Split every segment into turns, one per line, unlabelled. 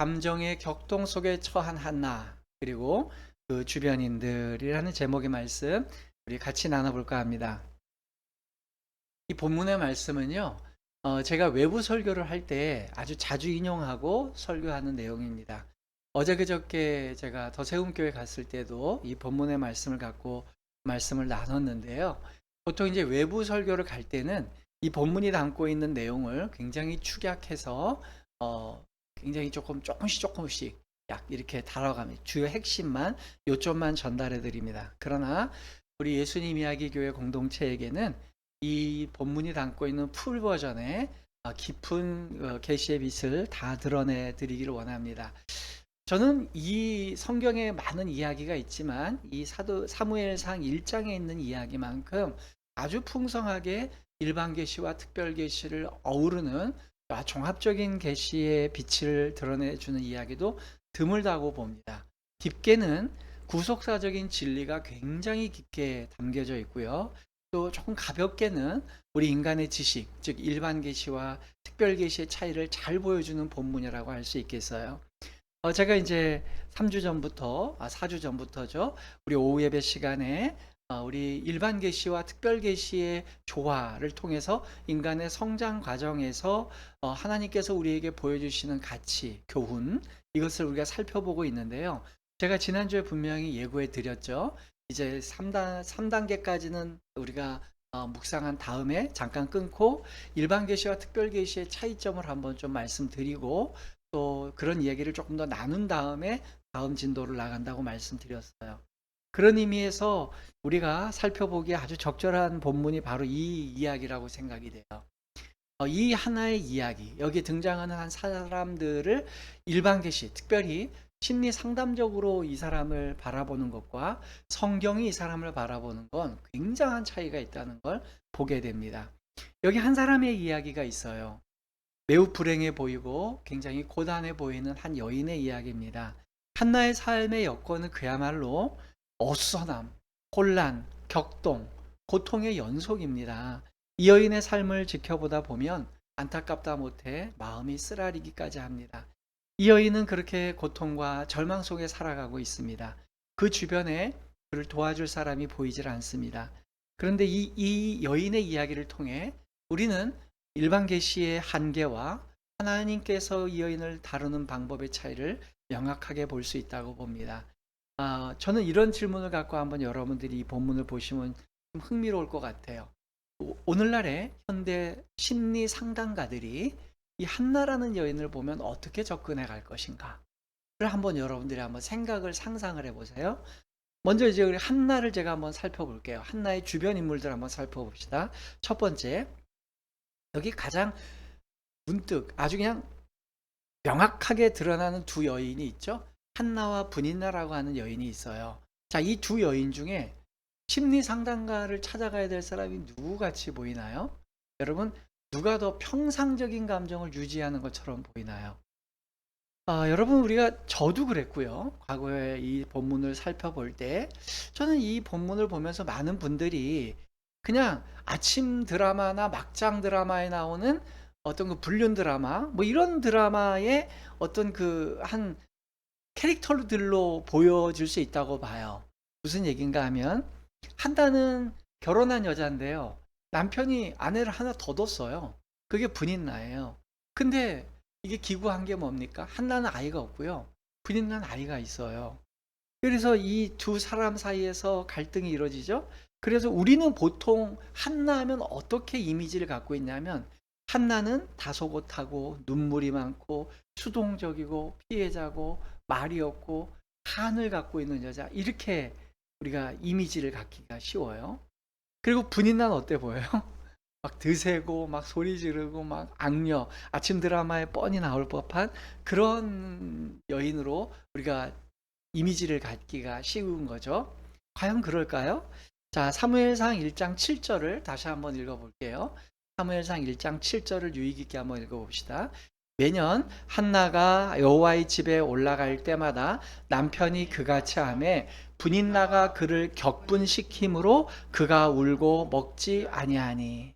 감정의 격동 속에 처한 한나 그리고 그 주변인들이라는 제목의 말씀 우리 같이 나눠볼까 합니다. 이 본문의 말씀은요, 제가 외부 설교를 할 때 아주 자주 인용하고 설교하는 내용입니다. 어제 그저께 제가 더세움교회 갔을 때도 이 본문의 말씀을 갖고 말씀을 나눴는데요. 보통 이제 외부 설교를 갈 때는 이 본문이 담고 있는 내용을 굉장히 축약해서 굉장히 조금씩 약 이렇게 다뤄가면서 주요 핵심만 요점만 전달해 드립니다. 그러나 우리 예수님 이야기 교회 공동체에게는 이 본문이 담고 있는 풀 버전의 깊은 계시의 빛을 다 드러내 드리기를 원합니다. 저는 이 성경에 많은 이야기가 있지만 이 사무엘상 1장에 있는 이야기만큼 아주 풍성하게 일반 계시와 특별 계시를 어우르는 종합적인 계시의 빛을 드러내주는 이야기도 드물다고 봅니다. 깊게는 구속사적인 진리가 굉장히 깊게 담겨져 있고요. 또 조금 가볍게는 우리 인간의 지식, 즉 일반 계시와 특별 계시의 차이를 잘 보여주는 본문이라고 할 수 있겠어요. 제가 이제 3주 전부터, 4주 전부터죠. 우리 오후 예배 시간에 우리 일반 계시와 특별 계시의 조화를 통해서 인간의 성장 과정에서 하나님께서 우리에게 보여주시는 가치, 교훈 이것을 우리가 살펴보고 있는데요. 제가 지난주에 분명히 예고해 드렸죠. 이제 3단계까지는 우리가 묵상한 다음에 잠깐 끊고 일반 계시와 특별 계시의 차이점을 한번 좀 말씀드리고 또 그런 이야기를 조금 더 나눈 다음에 다음 진도를 나간다고 말씀드렸어요. 그런 의미에서 우리가 살펴보기에 아주 적절한 본문이 바로 이 이야기라고 생각이 돼요. 이 하나의 이야기, 여기 등장하는 한 사람들을 일반 계시, 특별히 심리 상담적으로 이 사람을 바라보는 것과 성경이 이 사람을 바라보는 건 굉장한 차이가 있다는 걸 보게 됩니다. 여기 한 사람의 이야기가 있어요. 매우 불행해 보이고 굉장히 고단해 보이는 한 여인의 이야기입니다. 한나의 삶의 여건은 그야말로 어수선함, 혼란, 격동, 고통의 연속입니다. 이 여인의 삶을 지켜보다 보면 안타깝다 못해 마음이 쓰라리기까지 합니다. 이 여인은 그렇게 고통과 절망 속에 살아가고 있습니다. 그 주변에 그를 도와줄 사람이 보이질 않습니다. 그런데 이 여인의 이야기를 통해 우리는 일반 계시의 한계와 하나님께서 이 여인을 다루는 방법의 차이를 명확하게 볼 수 있다고 봅니다. 저는 이런 질문을 갖고 한번 여러분들이 이 본문을 보시면 좀 흥미로울 것 같아요. 오늘날의 현대 심리 상담가들이 이 한나라는 여인을 보면 어떻게 접근해 갈 것인가를 한번 여러분들이 한번 생각을 상상을 해보세요. 먼저 이제 우리 한나를 제가 한번 살펴볼게요. 한나의 주변 인물들 한번 살펴봅시다. 첫 번째, 여기 가장 문득 아주 그냥 명확하게 드러나는 두 여인이 있죠. 한나와 분인나라고 하는 여인이 있어요. 자, 이 두 여인 중에 심리 상담가를 찾아가야 될 사람이 누구같이 보이나요? 여러분, 누가 더 평상적인 감정을 유지하는 것처럼 보이나요? 여러분, 저도 그랬고요. 과거에 이 본문을 살펴볼 때 저는 이 본문을 보면서 많은 분들이 그냥 아침 드라마나 막장 드라마에 나오는 어떤 그 불륜 드라마 뭐 이런 드라마의 어떤 그 한 캐릭터들로 보여질 수 있다고 봐요. 무슨 얘기인가 하면 한나는 결혼한 여자인데요. 남편이 아내를 하나 더 뒀어요. 그게 분인나예요. 근데 이게 기구한 게 뭡니까? 한나는 아이가 없고요. 분인나는 아이가 있어요. 그래서 이 두 사람 사이에서 갈등이 이루어지죠. 그래서 우리는 보통 한나 하면 어떻게 이미지를 갖고 있냐면 한나는 다소곳하고 눈물이 많고 수동적이고 피해자고 말이 없고 한을 갖고 있는 여자 이렇게 우리가 이미지를 갖기가 쉬워요. 그리고 분인나는 어때 보여요? 막 드세고 막 소리 지르고 막 악녀 아침 드라마에 뻔히 나올 법한 그런 여인으로 우리가 이미지를 갖기가 쉬운 거죠. 과연 그럴까요? 자, 사무엘상 1장 7절을 다시 한번 읽어볼게요. 사무엘상 1장 7절을 유의 깊게 한번 읽어봅시다. 매년 한나가 여호와의 집에 올라갈 때마다 남편이 그같이 하매 분인나가 그를 격분시킴으로 그가 울고 먹지 아니하니.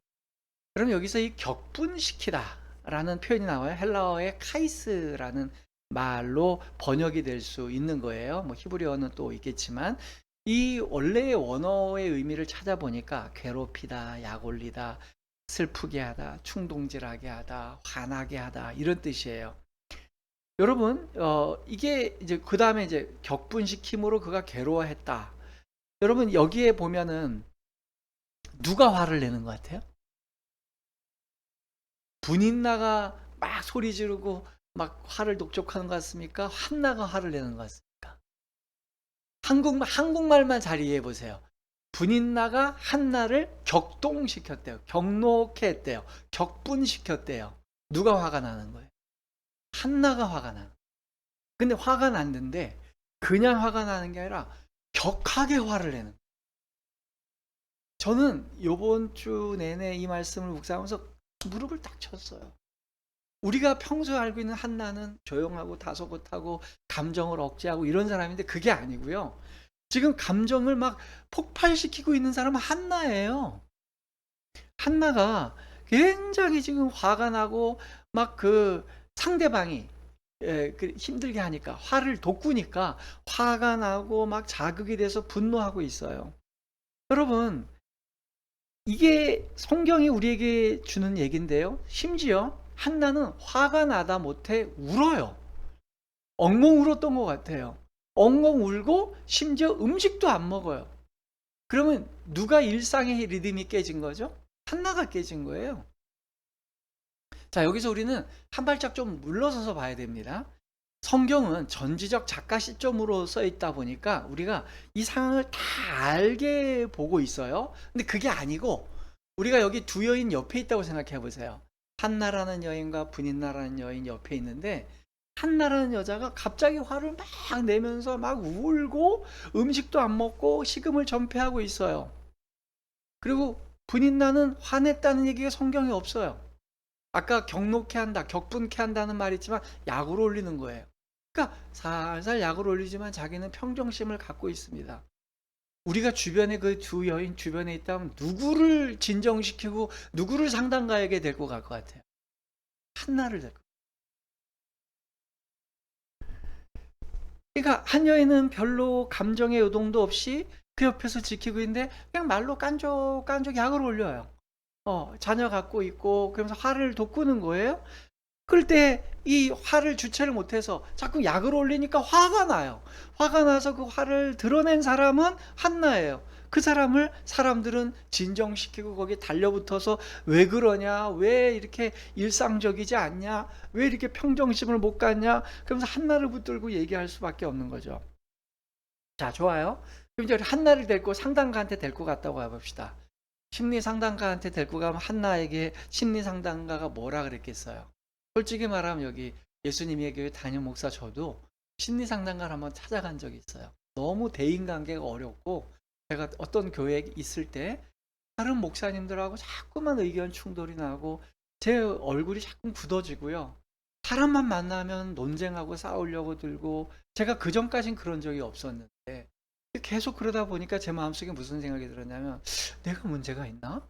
그럼 여기서 이 격분시키다 라는 표현이 나와요. 헬라어의 카이스라는 말로 번역이 될 수 있는 거예요. 뭐 히브리어는 또 있겠지만 이 원래의 원어의 의미를 찾아보니까 괴롭히다, 약올리다, 슬프게 하다, 충동질하게 하다, 화나게 하다 이런 뜻이에요. 여러분, 이게 이제 그 다음에 이제 격분시킴으로 그가 괴로워했다. 여러분 여기에 보면은 누가 화를 내는 것 같아요? 분인나가 막 소리 지르고 막 화를 독촉하는 것 같습니까? 한나가 화를 내는 것 같습니까? 한국말만 잘 이해해 보세요. 분인나가 한나를 격동시켰대요. 격노케 했대요. 격분시켰대요. 누가 화가 나는 거예요? 한나가 화가 나는 거예요. 근데 화가 났는데 그냥 화가 나는 게 아니라 격하게 화를 내는 거예요. 저는 요번 주 내내 이 말씀을 묵상하면서 무릎을 딱 쳤어요. 우리가 평소에 알고 있는 한나는 조용하고 다소곳하고 감정을 억제하고 이런 사람인데 그게 아니고요. 지금 감정을 막 폭발시키고 있는 사람은 한나예요. 한나가 굉장히 지금 화가 나고 막 그 상대방이 힘들게 하니까 화를 돋구니까 화가 나고 막 자극이 돼서 분노하고 있어요. 여러분, 이게 성경이 우리에게 주는 얘기인데요. 심지어 한나는 화가 나다 못해 울어요. 엉엉 울었던 것 같아요. 엉엉 울고 심지어 음식도 안 먹어요. 그러면 누가 일상의 리듬이 깨진 거죠? 한나가 깨진 거예요. 자, 여기서 우리는 한 발짝 좀 물러서서 봐야 됩니다. 성경은 전지적 작가 시점으로 써 있다 보니까 우리가 이 상황을 다 알게 보고 있어요. 근데 그게 아니고 우리가 여기 두 여인 옆에 있다고 생각해 보세요. 한나라는 여인과 분인나라는 여인 옆에 있는데 한나라는 여자가 갑자기 화를 막 내면서 막 울고 음식도 안 먹고 식음을 전폐하고 있어요. 그리고 분인나는 화냈다는 얘기가 성경에 없어요. 아까 격노케 한다, 격분케 한다는 말이 있지만 약으로 올리는 거예요. 그러니까 살살 약을 올리지만 자기는 평정심을 갖고 있습니다. 우리가 주변에 그 두 여인 주변에 있다면 누구를 진정시키고 누구를 상담가에게 데리고 갈 것 같아요? 한나를 데리고. 그러니까 한 여인은 별로 감정의 요동도 없이 그 옆에서 지키고 있는데 그냥 말로 깐족깐족 약을 올려요. 자녀 갖고 있고 그러면서 화를 돋구는 거예요. 그럴 때 이 화를 주체를 못해서 자꾸 약을 올리니까 화가 나요. 화가 나서 그 화를 드러낸 사람은 한나예요. 그 사람을 사람들은 진정시키고 거기에 달려붙어서 왜 그러냐, 왜 이렇게 일상적이지 않냐, 왜 이렇게 평정심을 못 갖냐, 그러면서 한나를 붙들고 얘기할 수밖에 없는 거죠. 자, 좋아요. 그럼 이제 한나를 데리고 상담가한테 데리고 갔다고 해봅시다. 심리 상담가한테 데리고 가면 한나에게 심리 상담가가 뭐라 그랬겠어요? 솔직히 말하면 여기 예수님의 교회 담임 목사 저도 심리 상담가를 한번 찾아간 적이 있어요. 너무 대인관계가 어렵고 제가 어떤 교회에 있을 때 다른 목사님들하고 자꾸만 의견 충돌이 나고 제 얼굴이 자꾸 굳어지고요. 사람만 만나면 논쟁하고 싸우려고 들고 제가 그전까진 그런 적이 없었는데 계속 그러다 보니까 제 마음속에 무슨 생각이 들었냐면 내가 문제가 있나?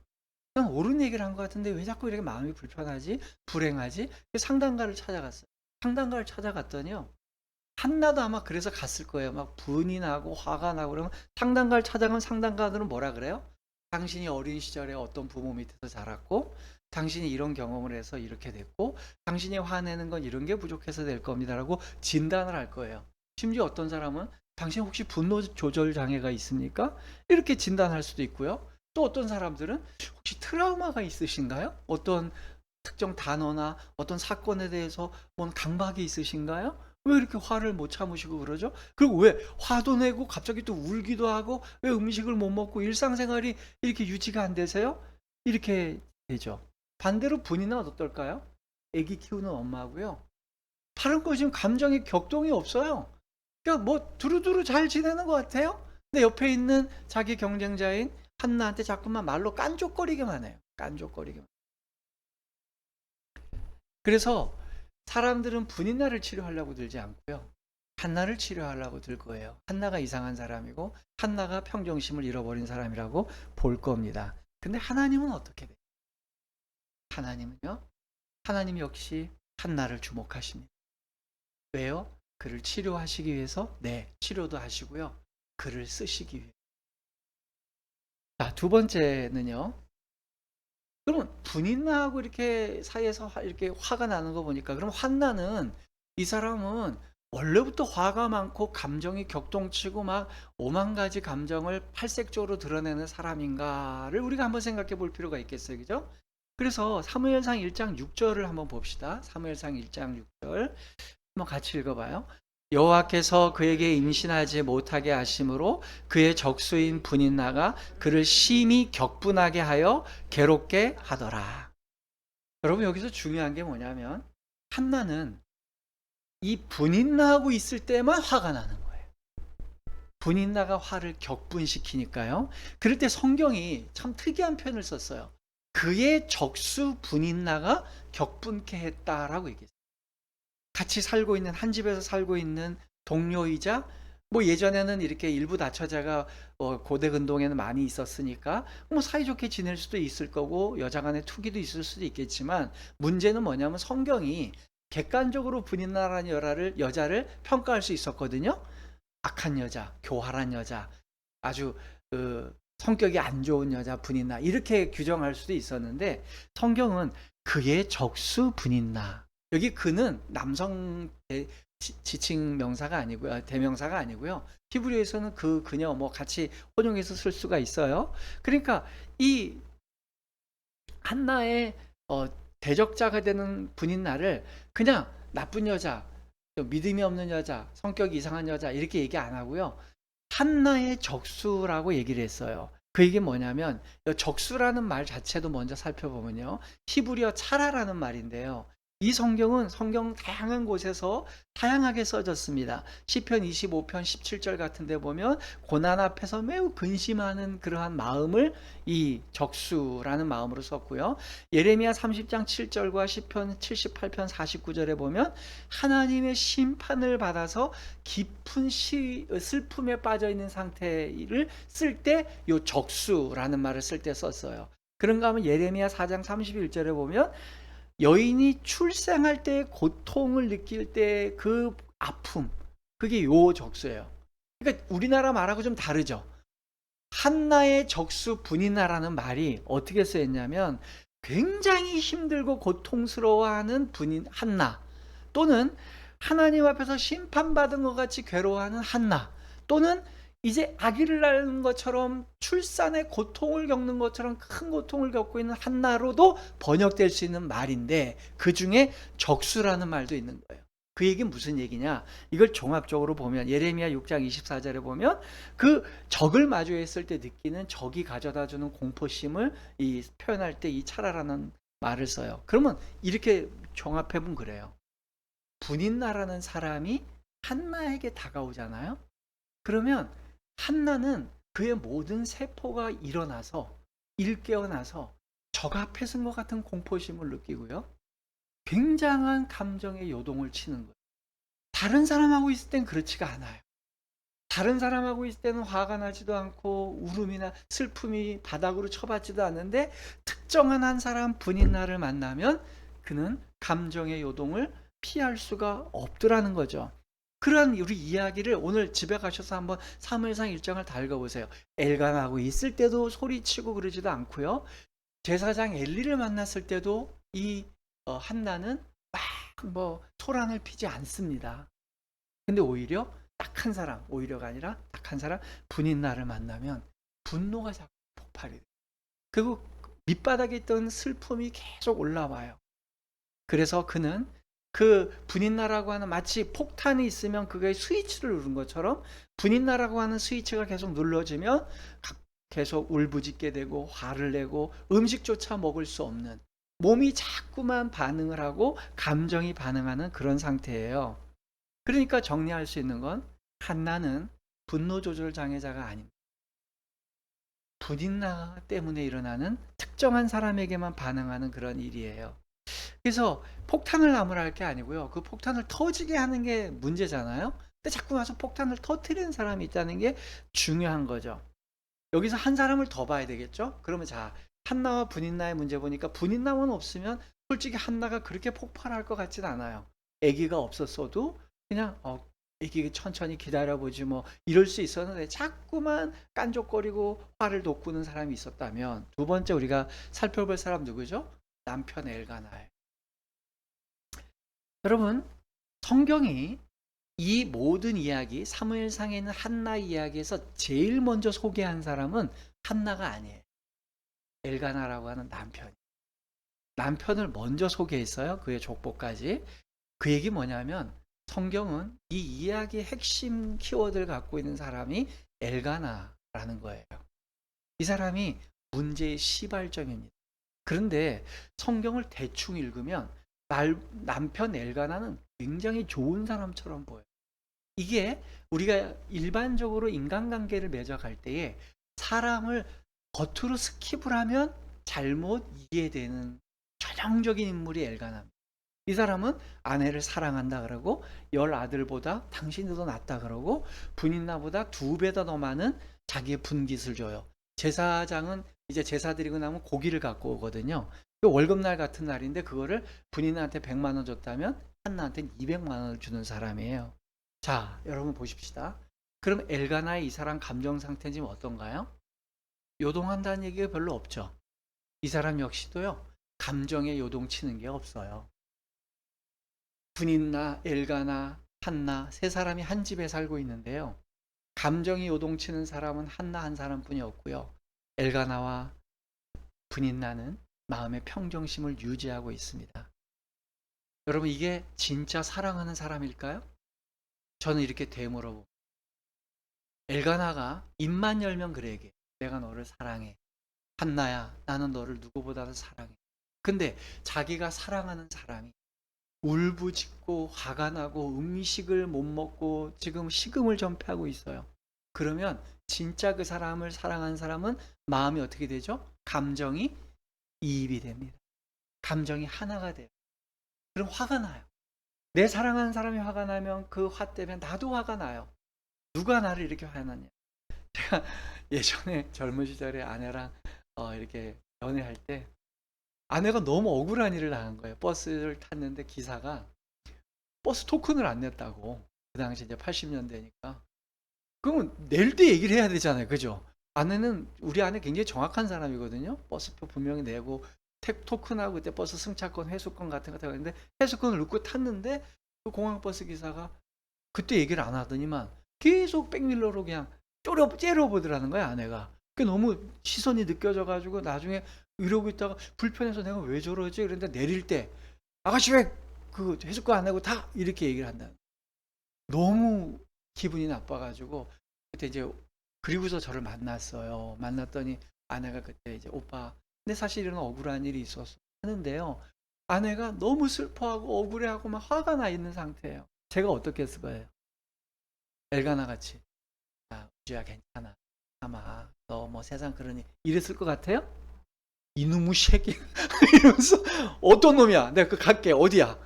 난 옳은 얘기를 한 것 같은데 왜 자꾸 이렇게 마음이 불편하지? 불행하지? 상담가를 찾아갔어요. 상담가를 찾아갔더니요. 한나도 아마 그래서 갔을 거예요. 막 분이 나고 화가 나고 그러면 상담가를 찾아가면 상담가들은 뭐라 그래요? 당신이 어린 시절에 어떤 부모 밑에서 자랐고 당신이 이런 경험을 해서 이렇게 됐고 당신이 화내는 건 이런 게 부족해서 될 겁니다라고 진단을 할 거예요. 심지어 어떤 사람은 당신 혹시 분노 조절 장애가 있습니까? 이렇게 진단할 수도 있고요. 또 어떤 사람들은 혹시 트라우마가 있으신가요? 어떤 특정 단어나 어떤 사건에 대해서 뭔 강박이 있으신가요? 왜 이렇게 화를 못 참으시고 그러죠? 그리고 왜 화도 내고 갑자기 또 울기도 하고 왜 음식을 못 먹고 일상생활이 이렇게 유지가 안 되세요? 이렇게 되죠. 반대로 본인은 어떨까요? 아기 키우는 엄마고요. 다른 거 지금 감정의 격동이 없어요. 그러니까 뭐 두루두루 잘 지내는 것 같아요. 근데 옆에 있는 자기 경쟁자인 한나한테 자꾸만 말로 깐족거리기만 해요. 깐족거리기만. 그래서 사람들은 분인나를 치료하려고 들지 않고요. 한나를 치료하려고 들 거예요. 한나가 이상한 사람이고 한나가 평정심을 잃어버린 사람이라고 볼 겁니다. 근데 하나님은 어떻게 돼요? 하나님은요? 하나님 역시 한나를 주목하십니다. 왜요? 그를 치료하시기 위해서? 네, 치료도 하시고요. 그를 쓰시기 위해. 자, 두 번째는요. 그러면 분인나하고 이렇게 사이에서 이렇게 화가 나는 거 보니까 그럼 한나는 이 사람은 원래부터 화가 많고 감정이 격동치고 막 오만 가지 감정을 팔색적으로 드러내는 사람인가를 우리가 한번 생각해 볼 필요가 있겠어요. 그죠? 그래서 사무엘상 1장 6절을 한번 봅시다. 사무엘상 1장 6절 한번 같이 읽어봐요. 여호와께서 그에게 임신하지 못하게 하심으로 그의 적수인 분인나가 그를 심히 격분하게 하여 괴롭게 하더라. 여러분 여기서 중요한 게 뭐냐면 한나는 이 분인나하고 있을 때만 화가 나는 거예요. 분인나가 화를 격분시키니까요. 그럴 때 성경이 참 특이한 표현을 썼어요. 그의 적수 분인나가 격분케 했다라고 얘기했어요. 같이 살고 있는 한 집에서 살고 있는 동료이자 뭐 예전에는 이렇게 일부 다처자가 고대 근동에는 많이 있었으니까 뭐 사이좋게 지낼 수도 있을 거고 여자 간의 투기도 있을 수도 있겠지만 문제는 뭐냐면 성경이 객관적으로 분인나라는 여자를 평가할 수 있었거든요. 악한 여자, 교활한 여자, 아주 성격이 안 좋은 여자 분인나 이렇게 규정할 수도 있었는데 성경은 그의 적수 분인나, 여기 그는 남성 지칭 명사가 아니고요, 대명사가 아니고요. 히브리어에서는 그, 그녀 뭐 같이 혼용해서 쓸 수가 있어요. 그러니까 이 한나의 대적자가 되는 분인나를 그냥 나쁜 여자, 믿음이 없는 여자, 성격이 이상한 여자 이렇게 얘기 안 하고요. 한나의 적수라고 얘기를 했어요. 그 얘기 뭐냐면 적수라는 말 자체도 먼저 살펴보면요. 히브리어 차라라는 말인데요. 이 성경은 성경 다양한 곳에서 다양하게 써졌습니다. 시편 25편 17절 같은 데 보면 고난 앞에서 매우 근심하는 그러한 마음을 이 적수라는 마음으로 썼고요. 예레미야 30장 7절과 시편 78편 49절에 보면 하나님의 심판을 받아서 깊은 슬픔에 빠져 있는 상태를 쓸 때 요 적수라는 말을 쓸 때 썼어요. 그런가 하면 예레미야 4장 31절에 보면 여인이 출생할 때 고통을 느낄 때 그 아픔, 그게 요 적수예요. 그러니까 우리나라 말하고 좀 다르죠. 한나의 적수 분이나라는 말이 어떻게 쓰였냐면 굉장히 힘들고 고통스러워하는 분인 한나, 또는 하나님 앞에서 심판받은 것 같이 괴로워하는 한나, 또는 이제 아기를 낳는 것처럼 출산의 고통을 겪는 것처럼 큰 고통을 겪고 있는 한나로도 번역될 수 있는 말인데 그 중에 적수라는 말도 있는 거예요. 그 얘기는 무슨 얘기냐? 이걸 종합적으로 보면 예레미야 6장 24절에 보면 그 적을 마주했을 때 느끼는 적이 가져다주는 공포심을 표현할 때 이 차라라는 말을 써요. 그러면 이렇게 종합해보면 그래요. 분인나라는 사람이 한나에게 다가오잖아요. 그러면 한나는 그의 모든 세포가 일어나서 일깨어나서 적 앞에 쓴 것 같은 공포심을 느끼고요. 굉장한 감정의 요동을 치는 거예요. 다른 사람하고 있을 땐 그렇지가 않아요. 다른 사람하고 있을 때는 화가 나지도 않고 울음이나 슬픔이 바닥으로 쳐받지도 않는데 특정한 한 사람 분인나를 만나면 그는 감정의 요동을 피할 수가 없더라는 거죠. 그러한 우리 이야기를 오늘 집에 가셔서 한번 사무엘상 1장을 다 읽어보세요. 엘간하고 있을 때도 소리치고 그러지도 않고요. 제사장 엘리를 만났을 때도 이 한나는 막 뭐 소란을 피지 않습니다. 근데 오히려 딱 한 사람, 오히려가 아니라 딱 한 사람 분인나를 만나면 분노가 자꾸 폭발이 돼요. 그리고 밑바닥에 있던 슬픔이 계속 올라와요. 그래서 그는 그 분인나라고 하는 마치 폭탄이 있으면 그게 스위치를 누른 것처럼 분인나라고 하는 스위치가 계속 눌러지면 계속 울부짖게 되고 화를 내고 음식조차 먹을 수 없는, 몸이 자꾸만 반응을 하고 감정이 반응하는 그런 상태예요. 그러니까 정리할 수 있는 건 한나는 분노 조절 장애자가 아닙니다. 분인나 때문에 일어나는 특정한 사람에게만 반응하는 그런 일이에요. 그래서 폭탄을 나무랄 게 아니고요. 그 폭탄을 터지게 하는 게 문제잖아요. 근데 자꾸 와서 폭탄을 터뜨리는 사람이 있다는 게 중요한 거죠. 여기서 한 사람을 더 봐야 되겠죠? 그러면 자, 한나와 분인나의 문제 보니까 분인나만 없으면 솔직히 한나가 그렇게 폭발할 것 같진 않아요. 아기가 없었어도 그냥 이게 천천히 기다려보지 뭐 이럴 수 있었는데 자꾸만 깐족거리고 화를 돋구는 사람이 있었다면, 두 번째 우리가 살펴볼 사람 누구죠? 남편 엘가나예요. 여러분, 성경이 이 모든 이야기, 사무엘상에 있는 한나 이야기에서 제일 먼저 소개한 사람은 한나가 아니에요. 엘가나라고 하는 남편을 먼저 소개했어요. 그의 족보까지. 그 얘기 뭐냐면, 성경은 이 이야기의 핵심 키워드를 갖고 있는 사람이 엘가나라는 거예요. 이 사람이 문제의 시발점입니다. 그런데 성경을 대충 읽으면 남편 엘가나는 굉장히 좋은 사람처럼 보여요. 이게 우리가 일반적으로 인간관계를 맺어갈 때에 사람을 겉으로 스킵을 하면 잘못 이해되는 전형적인 인물이 엘가나입니다. 이 사람은 아내를 사랑한다 그러고, 10아들보다 당신이 더 낫다 그러고, 분인나보다 2배 더 많은 자기의 분깃을 줘요. 제사장은 이제 제사 드리고 나면 고기를 갖고 오거든요. 그 월급날 같은 날인데 그거를 분인나한테 100만 원 줬다면 한나한테는 200만 원을 주는 사람이에요. 자, 여러분 보십시다. 그럼 엘가나의 이 사람 감정 상태는 지금 어떤가요? 요동한다는 얘기가 별로 없죠. 이 사람 역시도요, 감정에 요동치는 게 없어요. 분인나, 엘가나, 한나 세 사람이 한 집에 살고 있는데요. 감정이 요동치는 사람은 한나 한 사람뿐이 없고요. 엘가나와 분인나는 마음의 평정심을 유지하고 있습니다. 여러분, 이게 진짜 사랑하는 사람일까요? 저는 이렇게 되물어봅니다. 엘가나가 입만 열면 그래 얘기해. 내가 너를 사랑해. 한나야, 나는 너를 누구보다도 사랑해. 근데 자기가 사랑하는 사람이 울부짖고 화가 나고 음식을 못 먹고 지금 식음을 전폐하고 있어요. 그러면 진짜 그 사람을 사랑하는 사람은 마음이 어떻게 되죠? 감정이 이입이 됩니다. 감정이 하나가 돼요. 그럼 화가 나요. 내 사랑하는 사람이 화가 나면 그 화 때문에 나도 화가 나요. 누가 나를 이렇게 화났냐. 제가 예전에 젊은 시절에 아내랑 이렇게 연애할 때 아내가 너무 억울한 일을 당한 거예요. 버스를 탔는데 기사가 버스 토큰을 안 냈다고. 그 당시 이제 80년대니까. 그러면 낼 때 얘기를 해야 되잖아요. 그죠? 우리 아내 굉장히 정확한 사람이거든요. 버스표 분명히 내고 토큰하고 그때 버스 승차권, 회수권 같은 거 있는데 회수권을 넣고 탔는데 그 공항버스 기사가 그때 얘기를 안 하더니만 계속 백밀러로 그냥 째려보더라는 거야, 아내가. 그게 너무 시선이 느껴져가지고 나중에 이러고 있다가 불편해서 내가 왜 저러지? 그런데 내릴 때 아가씨 왜 그 회수권 안 내고 다 이렇게 얘기를 한다. 너무 기분이 나빠가지고 그때 이제 그리고서 저를 만났어요. 만났더니 아내가 그때 이제 오빠, 근데 사실 이런 억울한 일이 있었어 하는데요. 아내가 너무 슬퍼하고 억울해하고 막 화가 나 있는 상태예요. 제가 어떻게 했을 거예요? 엘가나 같이, 야 우주야 괜찮아, 아마 너 뭐 세상 그러니 이랬을 것 같아요? 이놈의 새끼 이러면서 어떤 놈이야? 내가 그 갈게. 어디야?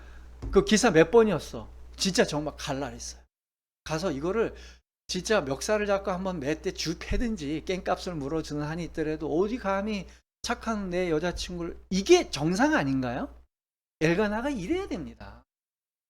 그 기사 몇 번이었어? 진짜 정말 갈라했어요. 가서 이거를 진짜 멱살을 잡고 한번 몇 대 주 패든지 깽값을 물어주는 한이 있더라도 어디 감히 착한 내 여자친구를, 이게 정상 아닌가요? 엘가나가 이래야 됩니다.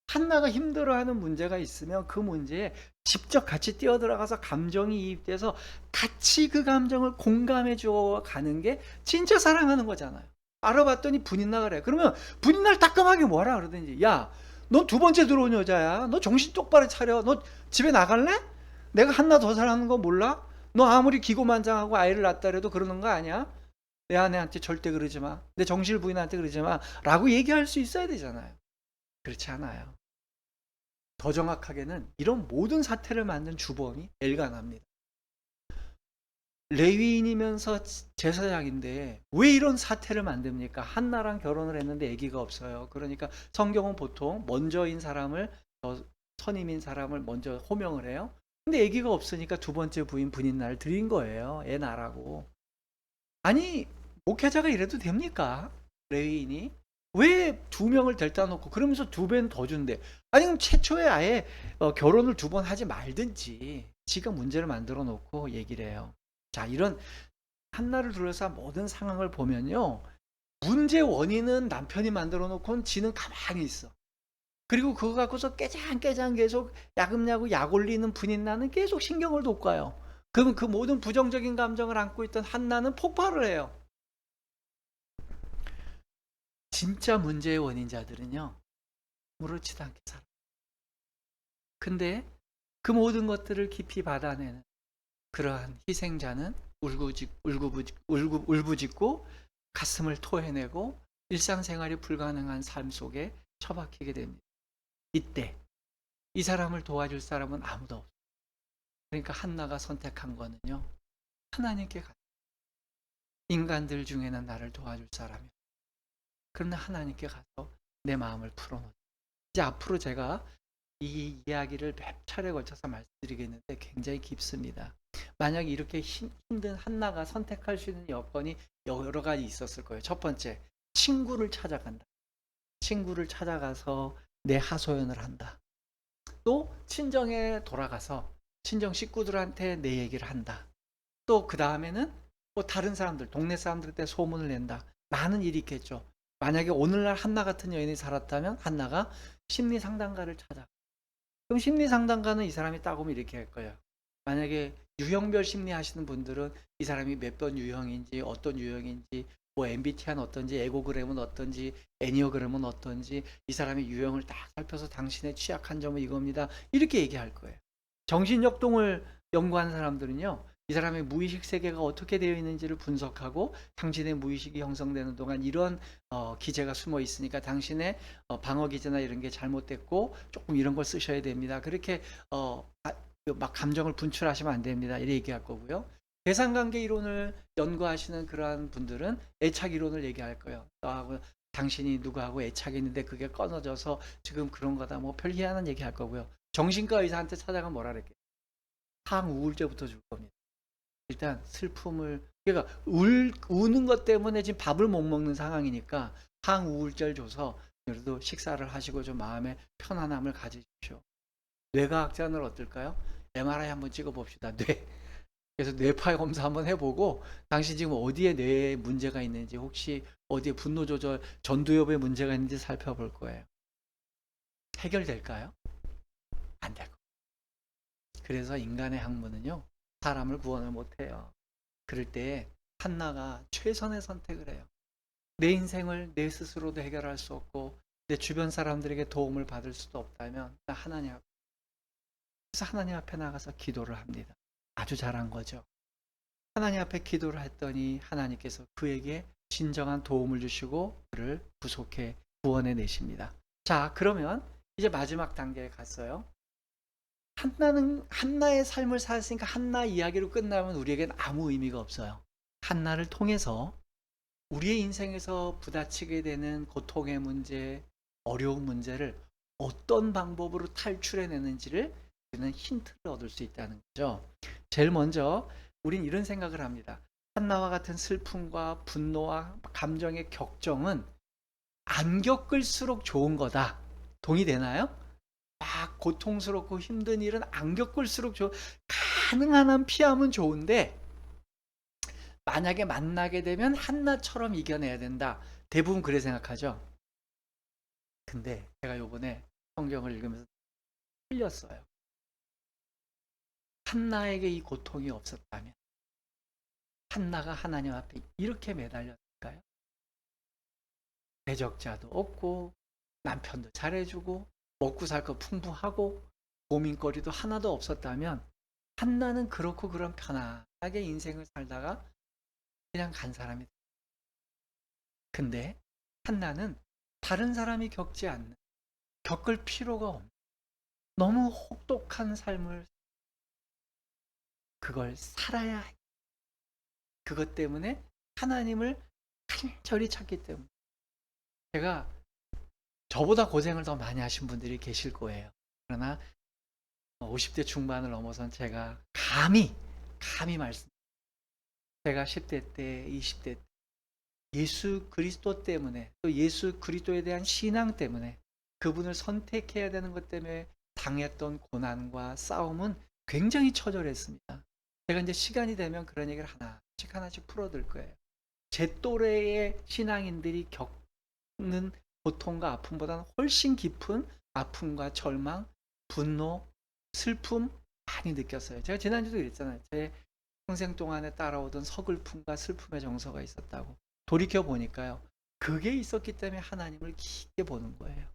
한나가 힘들어하는 문제가 있으면 그 문제에 직접 같이 뛰어들어가서 감정이 이입돼서 같이 그 감정을 공감해 줘 가는 게 진짜 사랑하는 거잖아요. 알아봤더니 분인나 그래. 그러면 분인나를 따끔하게 뭐라 그러든지, 야, 넌 2번째 들어온 여자야. 너 정신 똑바로 차려. 너 집에 나갈래? 내가 한나 더 사랑하는 거 몰라? 너 아무리 기고만장하고 아이를 낳았다 해도 그러는 거 아니야? 내 아내한테 절대 그러지 마. 내 정실 부인한테 그러지 마. 라고 얘기할 수 있어야 되잖아요. 그렇지 않아요. 더 정확하게는 이런 모든 사태를 만든 주범이 엘가나입니다. 레위인이면서 제사장인데 왜 이런 사태를 만듭니까? 한나랑 결혼을 했는데 아기가 없어요. 그러니까 성경은 보통 먼저인 사람을, 선임인 사람을 먼저 호명을 해요. 근데 아기가 없으니까 2번째 부인 분인나를 드린 거예요. 애 낳으라고. 아니, 목회자가 이래도 됩니까? 레위인이 왜 2명을 데려다 놓고 그러면서 2배는 더 준대. 아니 그럼 최초에 아예 결혼을 2번 하지 말든지 지가 문제를 만들어 놓고 얘기를 해요. 자, 이런 한나를 둘러싼 모든 상황을 보면요, 문제 원인은 남편이 만들어 놓고는 지는 가만히 있어. 그리고 그거 갖고서 깨장깨장 계속 야금야금 약 올리는 분인 나는 계속 신경을 돋궈요. 그러면 그 모든 부정적인 감정을 안고 있던 한나는 폭발을 해요. 진짜 문제의 원인자들은요, 무르치도 않게 살아. 근데 그 모든 것들을 깊이 받아내는 그러한 희생자는 울부짖고 가슴을 토해내고 일상생활이 불가능한 삶 속에 처박히게 됩니다. 이때 이 사람을 도와줄 사람은 아무도 없어요. 그러니까 한나가 선택한 거는요, 하나님께 가. 인간들 중에는 나를 도와줄 사람이 없어요. 그러나 하나님께 가서 내 마음을 풀어놓죠. 이제 앞으로 제가 이 이야기를 몇 차례 걸쳐서 말씀드리겠는데 굉장히 깊습니다. 만약 이렇게 힘든 한나가 선택할 수 있는 여건이 여러 가지 있었을 거예요. 첫 번째, 친구를 찾아간다. 친구를 찾아가서 내 하소연을 한다. 또 친정에 돌아가서 친정 식구들한테 내 얘기를 한다. 또 그 다음에는 뭐 다른 사람들, 동네 사람들한테 소문을 낸다. 많은 일이 있겠죠. 만약에 오늘날 한나 같은 여인이 살았다면 한나가 심리 상담가를 찾아. 그럼 심리 상담가는 이 사람이 딱 오면 이렇게 할 거예요. 만약에 유형별 심리 하시는 분들은 이 사람이 몇 번 유형인지 어떤 유형인지 뭐 MBTI는 어떤지 에고그램은 어떤지 애니어그램은 어떤지 이 사람의 유형을 딱 살펴서 당신의 취약한 점은 이겁니다. 이렇게 얘기할 거예요. 정신역동을 연구하는 사람들은요. 이 사람의 무의식 세계가 어떻게 되어 있는지를 분석하고 당신의 무의식이 형성되는 동안 이런 기제가 숨어 있으니까 당신의 방어 기제나 이런 게 잘못됐고 조금 이런 걸 쓰셔야 됩니다. 그렇게 막 감정을 분출하시면 안 됩니다. 이렇게 얘기할 거고요. 대상관계 이론을 연구하시는 그러한 분들은 애착 이론을 얘기할 거예요. 너하고 당신이 누구하고 애착이 있는데 그게 끊어져서 지금 그런 거다. 뭐 별 희한한 얘기 할 거고요. 정신과 의사한테 찾아가면 뭐라 그랬겠어요? 항우울제부터 줄 겁니다. 일단 슬픔을, 그러니까 우는 것 때문에 지금 밥을 못 먹는 상황이니까 항우울제를 줘서 그래도 식사를 하시고 좀 마음의 편안함을 가지십시오. 뇌과학자는 어떨까요? MRI 한번 찍어봅시다. 그래서 뇌파 검사 한번 해보고 당신 지금 어디에 뇌에 문제가 있는지, 혹시 어디에 분노 조절, 전두엽에 문제가 있는지 살펴볼 거예요. 해결될까요? 안 될 거예요. 그래서 인간의 학문은요, 사람을 구원을 못해요. 그럴 때 한나가 최선의 선택을 해요. 내 인생을 내 스스로도 해결할 수 없고 내 주변 사람들에게 도움을 받을 수도 없다면 하나님 앞에, 그래서 하나님 앞에 나가서 기도를 합니다. 아주 잘한 거죠. 하나님 앞에 기도를 했더니 하나님께서 그에게 진정한 도움을 주시고 그를 구원해 내십니다. 자, 그러면 이제 마지막 단계에 갔어요. 한나의 삶을 살았으니까 한나 이야기로 끝나면 우리에겐 아무 의미가 없어요. 한나를 통해서 우리의 인생에서 부딪히게 되는 고통의 문제, 어려운 문제를 어떤 방법으로 탈출해내는지를 우리는 힌트를 얻을 수 있다는 거죠. 제일 먼저 우린 이런 생각을 합니다. 한나와 같은 슬픔과 분노와 감정의 격정은 안 겪을수록 좋은 거다. 동의되나요? 막 고통스럽고 힘든 일은 안 겪을수록 가능한 한 피하면 좋은데 만약에 만나게 되면 한나처럼 이겨내야 된다. 대부분 그래 생각하죠. 근데 제가 요번에 성경을 읽으면서 틀렸어요. 한나에게 이 고통이 없었다면 한나가 하나님 앞에 이렇게 매달렸을까요? 대적자도 없고 남편도 잘해주고 먹고 살 거 풍부하고 고민거리도 하나도 없었다면 한나는 그렇고 그런 편안하게 인생을 살다가 그냥 간 사람이다. 근데 한나는 다른 사람이 겪지 않는, 겪을 필요가 없는 너무 혹독한 삶을 그걸 살아야 해. 그것 때문에 하나님을 간절히 찾기 때문에. 제가 저보다 고생을 더 많이 하신 분들이 계실 거예요. 그러나 50대 중반을 넘어선 제가 감히 말씀, 제가 10대 때, 20대 때 예수 그리스도 때문에, 또 예수 그리스도에 대한 신앙 때문에, 그분을 선택해야 되는 것 때문에 당했던 고난과 싸움은 굉장히 처절했습니다. 제가 이제 시간이 되면 그런 얘기를 하나씩 풀어드릴 거예요. 제 또래의 신앙인들이 겪는 고통과 아픔보다는 훨씬 깊은 아픔과 절망, 분노, 슬픔 많이 느꼈어요. 제가 지난주도 그랬잖아요. 제 평생 동안에 따라오던 서글픔과 슬픔의 정서가 있었다고. 돌이켜 보니까요. 그게 있었기 때문에 하나님을 깊게 보는 거예요.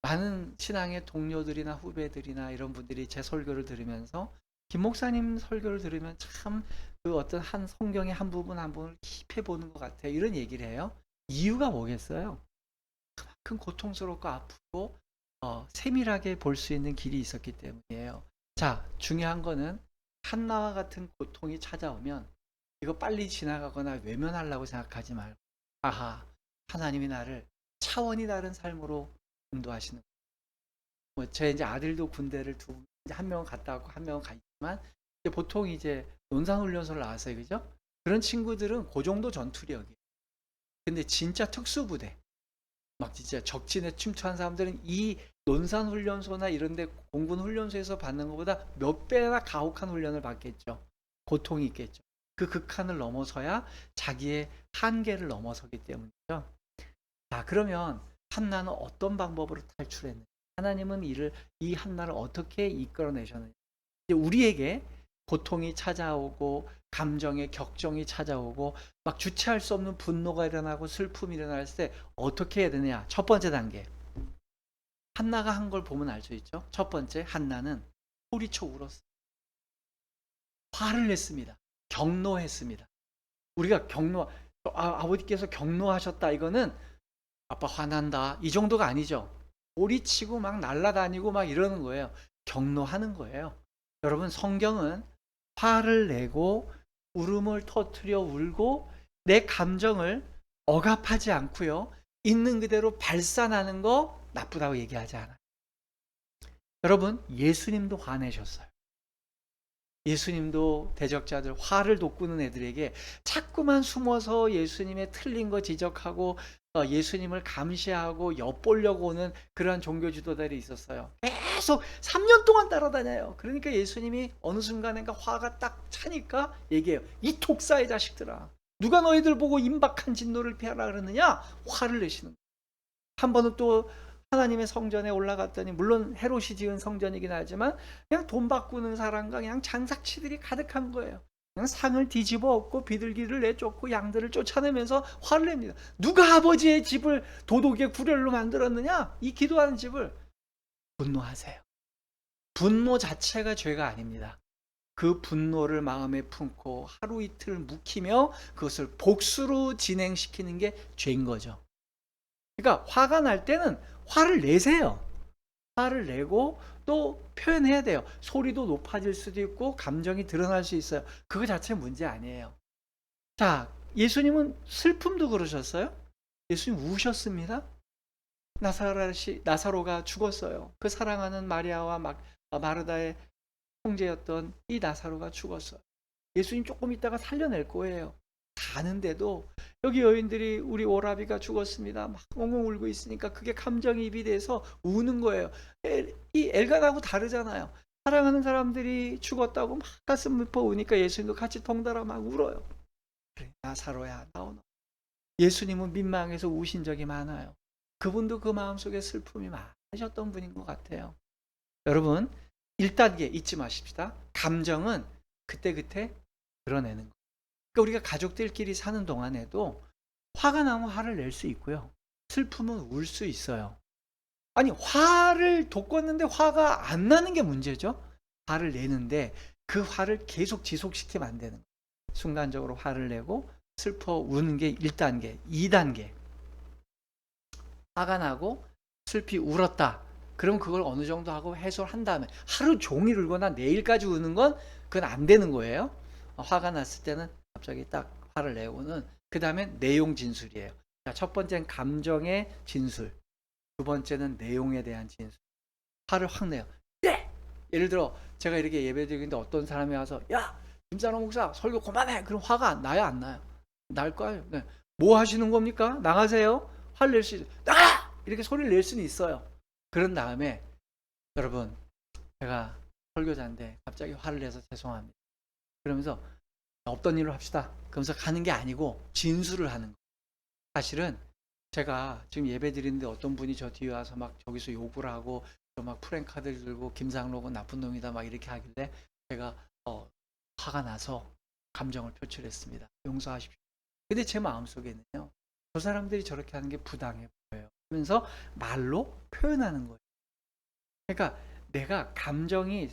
많은 신앙의 동료들이나 후배들이나 이런 분들이 제 설교를 들으면서 김 목사님 설교를 들으면 참 그 어떤 한 성경의 한 부분 한 부분을 깊이 보는 것 같아요. 이런 얘기를 해요. 이유가 뭐겠어요? 그만큼 고통스럽고 아프고 세밀하게 볼 수 있는 길이 있었기 때문이에요. 자, 중요한 거는 한나와 같은 고통이 찾아오면 이거 빨리 지나가거나 외면하려고 생각하지 말고, 아하, 하나님이 나를 차원이 다른 삶으로 인도하시는. 제 이제 아들도 군대를 이제 한 명은 갔다 왔고 한 명은 가 있지만, 이제 보통 이제 논산훈련소를 나왔어요, 그죠? 그런 친구들은 그 정도 전투력이에요. 근데 진짜 특수부대, 막 진짜 적진에 침투한 사람들은 이 논산훈련소나 이런데 공군 훈련소에서 받는 것보다 몇 배나 가혹한 훈련을 받겠죠. 고통이 있겠죠. 그 극한을 넘어서야 자기의 한계를 넘어서기 때문이죠. 자, 그러면 한나는 어떤 방법으로 탈출했는지, 하나님은 이 한나를 어떻게 이끌어내셨는지, 이제 우리에게 고통이 찾아오고 감정의 격정이 찾아오고 막 주체할 수 없는 분노가 일어나고 슬픔이 일어날 때 어떻게 해야 되느냐. 첫 번째 단계, 한나가 한 걸 보면 알 수 있죠. 첫 번째, 한나는 소리쳐 울었어요. 화를 냈습니다. 경노했습니다. 우리가 아버지께서 경노하셨다, 이거는 아빠 화난다 이 정도가 아니죠. 소리치고 막 날아다니고 막 이러는 거예요. 경노하는 거예요. 여러분, 성경은 화를 내고 울음을 터뜨려 울고 내 감정을 억압하지 않고요, 있는 그대로 발산하는 거 나쁘다고 얘기하지 않아요. 여러분, 예수님도 화내셨어요. 예수님도 대적자들, 화를 돋구는 애들에게 자꾸만 숨어서 예수님의 틀린 거 지적하고 예수님을 감시하고 엿보려고 오는 그러한 종교 지도자들이 있었어요. 계속 3년 동안 따라다녀요. 그러니까 예수님이 어느 순간인가 화가 딱 차니까 얘기해요. 이 독사의 자식들아, 누가 너희들 보고 임박한 진노를 피하라 그러느냐? 화를 내시는 거예요. 한 번은 또 하나님의 성전에 올라갔더니, 물론 헤롯이 지은 성전이긴 하지만 그냥 돈 바꾸는 사람과 그냥 장삭치들이 가득한 거예요. 그냥 상을 뒤집어 엎고 비둘기를 내쫓고 양들을 쫓아내면서 화를 냅니다. 누가 아버지의 집을 도둑의 구렬로 만들었느냐? 이 기도하는 집을. 분노하세요. 분노 자체가 죄가 아닙니다. 그 분노를 마음에 품고 하루 이틀 묵히며 그것을 복수로 진행시키는 게 죄인 거죠. 그러니까 화가 날 때는 화를 내세요. 화를 내고 또 표현해야 돼요. 소리도 높아질 수도 있고 감정이 드러날 수 있어요. 그거 자체 문제 아니에요. 자, 예수님은 슬픔도 그러셨어요. 예수님 우셨습니다. 나사로가 죽었어요. 그 사랑하는 마리아와 마르다의 형제였던 이 나사로가 죽었어요. 예수님 조금 있다가 살려낼 거예요. 가는데도 여기 여인들이 우리 오라비가 죽었습니다 막 엉엉 울고 있으니까 그게 감정이입이 돼서 우는 거예요. 이 엘간하고 다르잖아요. 사랑하는 사람들이 죽었다고 막 가슴 읊어 우니까 예수님도 같이 덩달아 막 울어요. 그래, 나사로야 나오너. 예수님은 민망해서 우신 적이 많아요. 그분도 그 마음속에 슬픔이 많으셨던 분인 것 같아요. 여러분, 1단계 잊지 마십시다. 감정은 그때그때 드러내는 거. 그러니까 우리가 가족들끼리 사는 동안에도 화가 나면 화를 낼 수 있고요, 슬픔은 울 수 있어요. 아니, 화를 돋궜는데 화가 안 나는 게 문제죠. 화를 내는데 그 화를 계속 지속시키면 안 되는 거예요. 순간적으로 화를 내고 슬퍼 우는 게 1단계. 2단계, 화가 나고 슬피 울었다. 그럼 그걸 어느 정도 하고 해소를 한 다음에 하루 종일 울거나 내일까지 우는 건 그건 안 되는 거예요. 화가 났을 때는 갑자기 딱 화를 내고는 그 다음에 내용 진술이에요. 자, 첫 번째는 감정의 진술, 두 번째는 내용에 대한 진술. 화를 확 내요. 네! 예를 들어 제가 이렇게 예배드리는데 어떤 사람이 와서 야, 김찬호 목사 설교 그만해. 그럼 화가 나요, 안 나요? 날 거예요. 네. 뭐 하시는 겁니까? 나가세요. 화를 낼 수 있어요. 나가! 이렇게 소리를 낼 수는 있어요. 그런 다음에 여러분, 제가 설교자인데 갑자기 화를 내서 죄송합니다. 그러면서 없던 일로 합시다. 그러면서 가는 게 아니고 진술을 하는 거예요. 사실은 제가 지금 예배 드리는데 어떤 분이 저 뒤에 와서 막 저기서 욕을 하고 저 막 프랭카드를 들고 김상록은 나쁜 놈이다 막 이렇게 하길래 제가 화가 나서 감정을 표출했습니다. 용서하십시오. 근데 제 마음속에는요, 저 사람들이 저렇게 하는 게 부당해 보여요. 그러면서 말로 표현하는 거예요. 그러니까 내가 감정이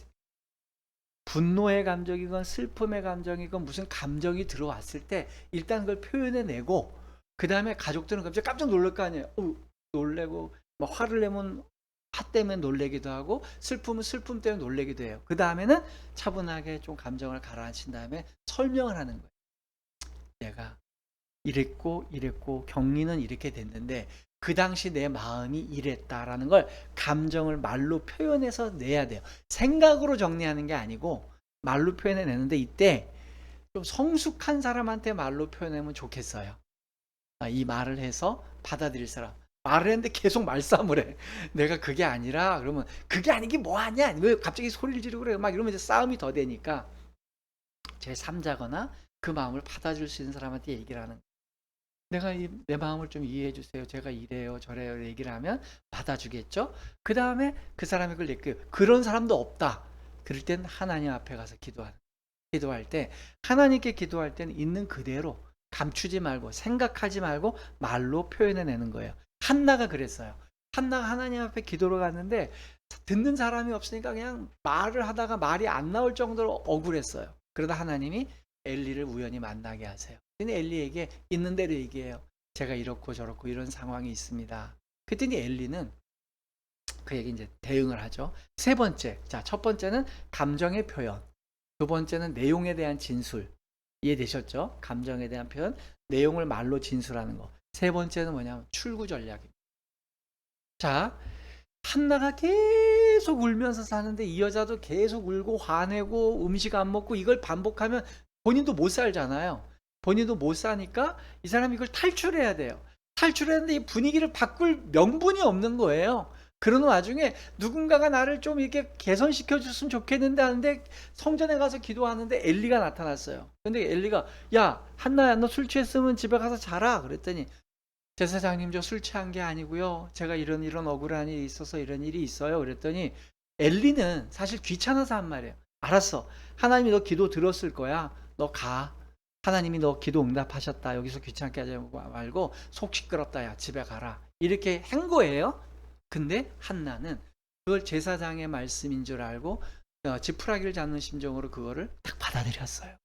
분노의 감정이건 슬픔의 감정이건 무슨 감정이 들어왔을 때 일단 그걸 표현해내고 그 다음에 가족들은 갑자기 깜짝 놀랄 거 아니에요. 놀래고 뭐 화를 내면 화 때문에 놀래기도 하고 슬픔은 슬픔 때문에 놀래기도 해요. 그 다음에는 차분하게 좀 감정을 가라앉힌 다음에 설명을 하는 거예요. 내가 이랬고 경리는 이렇게 됐는데 그 당시 내 마음이 이랬다라는 걸 감정을 말로 표현해서 내야 돼요. 생각으로 정리하는 게 아니고 말로 표현해내는데 이때 좀 성숙한 사람한테 말로 표현하면 좋겠어요. 이 말을 해서 받아들일 사람. 말을 했는데 계속 말싸움을 해. 내가 그게 아니라 그러면 그게 아니긴 뭐하냐? 왜 갑자기 소리를 지르고 그래? 막 이러면 이제 싸움이 더 되니까 제3자거나 그 마음을 받아줄 수 있는 사람한테 얘기를 하는 거예요. 내가 내 마음을 좀 이해해 주세요. 제가 이래요 저래요 얘기를 하면 받아주겠죠. 그 다음에 그 사람이 그걸 느껴요. 그런 사람도 없다. 그럴 땐 하나님 앞에 가서 기도할 때 하나님께 기도할 때는 있는 그대로 감추지 말고 생각하지 말고 말로 표현해내는 거예요. 한나가 그랬어요. 한나가 하나님 앞에 기도를 갔는데 듣는 사람이 없으니까 그냥 말을 하다가 말이 안 나올 정도로 억울했어요. 그러다 하나님이 엘리를 우연히 만나게 하세요. 근데 엘리에게 있는 대로 얘기해요. 제가 이렇고 저렇고 이런 상황이 있습니다. 그랬더니 엘리는 그에게 이제 대응을 하죠. 세 번째, 첫 번째는 감정의 표현, 두 번째는 내용에 대한 진술. 이해되셨죠? 감정에 대한 표현, 내용을 말로 진술하는 거. 세 번째는 뭐냐면 출구 전략입니다. 자, 한나가 계속 울면서 사는데 이 여자도 계속 울고 화내고 음식 안 먹고 이걸 반복하면 본인도 못 살잖아요. 본인도 못 사니까 이 사람이 이걸 탈출해야 돼요. 탈출했는데 이 분위기를 바꿀 명분이 없는 거예요. 그러는 와중에 누군가가 나를 좀 이렇게 개선시켜 줬으면 좋겠는데 하는데 성전에 가서 기도하는데 엘리가 나타났어요. 근데 엘리가 야 한나야 너 술 취했으면 집에 가서 자라 그랬더니 제사장님 저 술 취한 게 아니고요. 제가 이런 억울한 일이 있어서 이런 일이 있어요. 그랬더니 엘리는 사실 귀찮아서 한 말이에요. 알았어. 하나님이 너 기도 들었을 거야. 너 가. 하나님이 너 기도 응답하셨다. 여기서 귀찮게 하지 말고 속 시끄럽다. 야 집에 가라. 이렇게 한 거예요. 근데 한나는 그걸 제사장의 말씀인 줄 알고 지푸라기를 잡는 심정으로 그거를 딱 받아들였어요.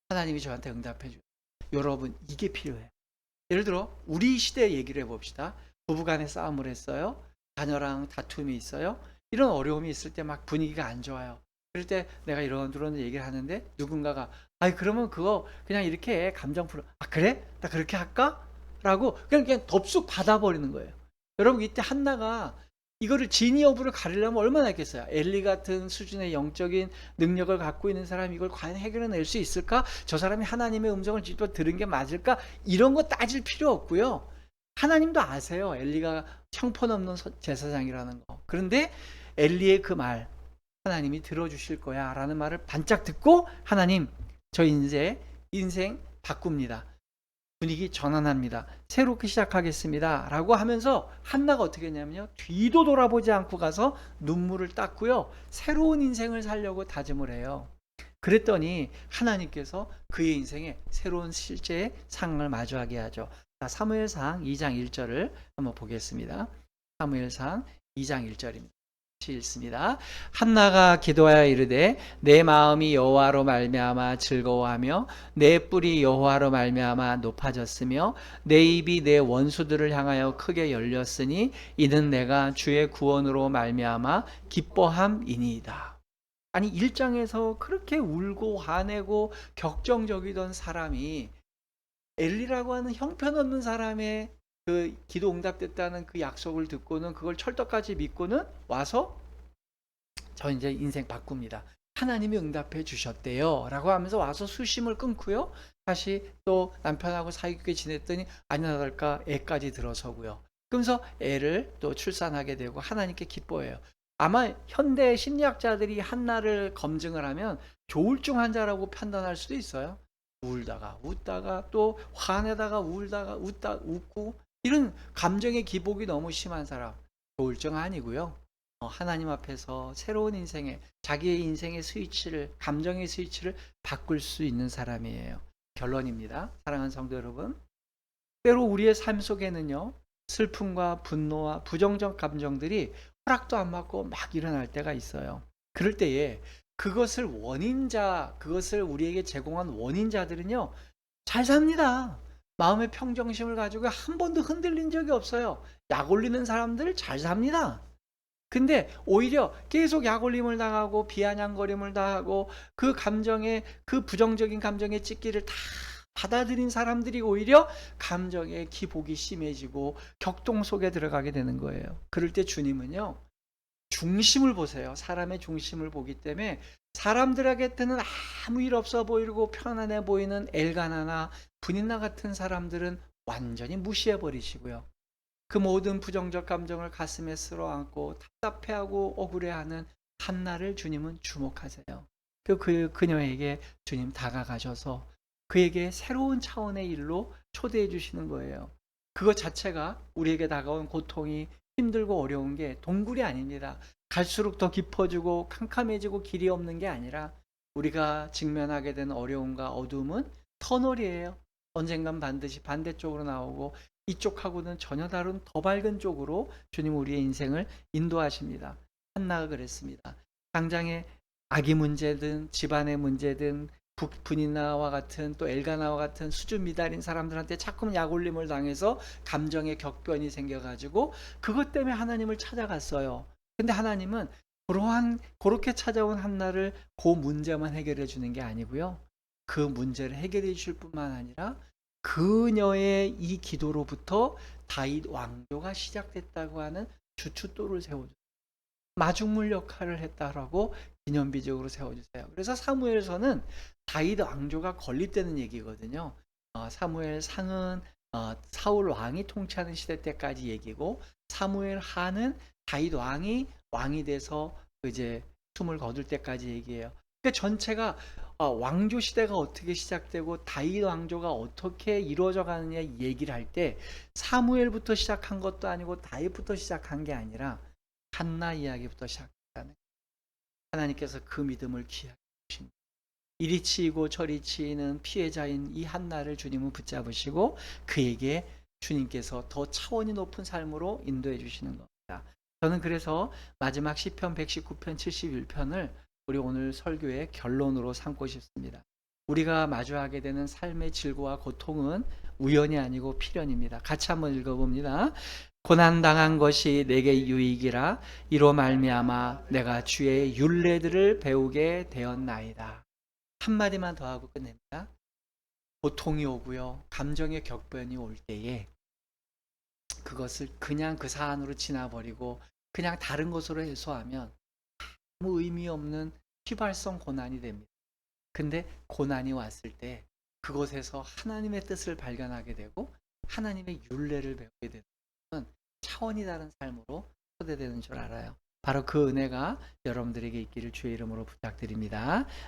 하나님이 저한테 응답해 주요. 여러분 이게 필요해요. 예를 들어 우리 시대 얘기를 해봅시다. 부부간에 싸움을 했어요. 자녀랑 다툼이 있어요. 이런 어려움이 있을 때 막 분위기가 안 좋아요. 그럴 때 내가 이런 얘기를 하는데 누군가가 그러면 그거 그냥 이렇게 감정 풀어. 그래? 나 그렇게 할까? 라고 그냥 덥석 받아버리는 거예요. 여러분 이때 한나가 이거를 진위 여부를 가리려면 얼마나 했겠어요. 엘리 같은 수준의 영적인 능력을 갖고 있는 사람이 이걸 과연 해결해낼 수 있을까? 저 사람이 하나님의 음성을 직접 들은 게 맞을까? 이런 거 따질 필요 없고요. 하나님도 아세요. 엘리가 형편없는 제사장이라는 거. 그런데 엘리의 그 말 하나님이 들어주실 거야 라는 말을 반짝 듣고 하나님 저 인생 바꿉니다. 분위기 전환합니다. 새롭게 시작하겠습니다. 라고 하면서 한나가 어떻게 했냐면요. 뒤도 돌아보지 않고 가서 눈물을 닦고요. 새로운 인생을 살려고 다짐을 해요. 그랬더니 하나님께서 그의 인생에 새로운 실제의 상을 마주하게 하죠. 사무엘상 2장 1절을 한번 보겠습니다. 사무엘상 2장 1절입니다. 읽습니다. 한나가 기도하여 이르되 내 마음이 여호와로 말미암아 즐거워하며 내 뿔이 여호와로 말미암아 높아졌으며 내 입이 내 원수들을 향하여 크게 열렸으니 이는 내가 주의 구원으로 말미암아 기뻐함이니이다. 아니 1장에서 그렇게 울고 화내고 격정적이던 사람이 엘리라고 하는 형편없는 사람의 그 기도 응답됐다는 그 약속을 듣고는 그걸 철떡같이 믿고는 와서 저 이제 인생 바꿉니다. 하나님이 응답해 주셨대요 라고 하면서 와서 수심을 끊고요. 다시 또 남편하고 사이좋게 지냈더니 아니나 다를까 애까지 들어서고요. 그러면서 애를 또 출산하게 되고 하나님께 기뻐해요. 아마 현대 심리학자들이 한나를 검증을 하면 조울증 환자라고 판단할 수도 있어요. 울다가 웃다가 또 화내다가 울다가 웃고 이런 감정의 기복이 너무 심한 사람 우울증 아니고요. 하나님 앞에서 새로운 인생의 자기의 인생의 스위치를 감정의 스위치를 바꿀 수 있는 사람이에요. 결론입니다. 사랑하는 성도 여러분. 때로 우리의 삶 속에는요. 슬픔과 분노와 부정적 감정들이 허락도 안 받고 막 일어날 때가 있어요. 그럴 때에 그것을 우리에게 제공한 원인자들은요. 잘 삽니다. 마음의 평정심을 가지고 한 번도 흔들린 적이 없어요. 약 올리는 사람들 잘 삽니다. 근데 오히려 계속 약올림을 당하고 비아냥거림을 당하고 그 부정적인 감정의 찢기를 다 받아들인 사람들이 오히려 감정의 기복이 심해지고 격동 속에 들어가게 되는 거예요. 그럴 때 주님은요. 중심을 보세요. 사람의 중심을 보기 때문에 사람들에게는 아무 일 없어 보이고 편안해 보이는 엘가나나 분인나 같은 사람들은 완전히 무시해 버리시고요. 그 모든 부정적 감정을 가슴에 쓸어안고 답답해하고 억울해하는 한나를 주님은 주목하세요. 그녀에게 주님 다가가셔서 그에게 새로운 차원의 일로 초대해 주시는 거예요. 그것 자체가 우리에게 다가온 고통이 힘들고 어려운 게 동굴이 아닙니다. 갈수록 더 깊어지고 캄캄해지고 길이 없는 게 아니라 우리가 직면하게 된 어려움과 어두움은 터널이에요. 언젠간 반드시 반대쪽으로 나오고 이쪽하고는 전혀 다른 더 밝은 쪽으로 주님 우리의 인생을 인도하십니다. 한나가 그랬습니다. 당장의 아기 문제든 집안의 문제든 분이나와 같은 또 엘가나와 같은 수준 미달인 사람들한테 자꾸만 약올림을 당해서 감정의 격변이 생겨가지고 그것 때문에 하나님을 찾아갔어요. 근데 하나님은 그렇게 찾아온 한나를 그 문제만 해결해 주는 게 아니고요. 그 문제를 해결해 주실 뿐만 아니라 그녀의 이 기도로부터 다윗 왕조가 시작됐다고 하는 주춧돌을 세워주세요. 마중물 역할을 했다라고 기념비적으로 세워주세요. 그래서 사무엘서는 다윗 왕조가 건립되는 얘기거든요. 사무엘 상은 사울 왕이 통치하는 시대 때까지 얘기고 사무엘 하는 다윗 왕이 돼서 이제 숨을 거둘 때까지 얘기해요. 그러니까 전체가 왕조 시대가 어떻게 시작되고 다윗 왕조가 어떻게 이루어져 가느냐 얘기를 할 때 사무엘부터 시작한 것도 아니고 다윗부터 시작한 게 아니라 한나 이야기부터 시작하는 하나님께서 그 믿음을 귀하게 주신 이리 치이고 저리 치이는 피해자인 이 한나를 주님은 붙잡으시고 그에게 주님께서 더 차원이 높은 삶으로 인도해 주시는 겁니다. 저는 그래서 마지막 시편 119편 71편을 우리 오늘 설교의 결론으로 삼고 싶습니다. 우리가 마주하게 되는 삶의 질고와 고통은 우연이 아니고 필연입니다. 같이 한번 읽어봅니다. 고난당한 것이 내게 유익이라 이로 말미암아 내가 주의 율례들을 배우게 되었나이다. 한마디만 더 하고 끝냅니다. 고통이 오고요. 감정의 격변이 올 때에 그것을 그냥 그 사안으로 지나버리고 그냥 다른 것으로 해소하면 아무 의미 없는 휘발성 고난이 됩니다. 근데 고난이 왔을 때 그곳에서 하나님의 뜻을 발견하게 되고 하나님의 율례를 배우게 되는 것은 차원이 다른 삶으로 초대되는 줄 알아요. 바로 그 은혜가 여러분들에게 있기를 주의 이름으로 부탁드립니다.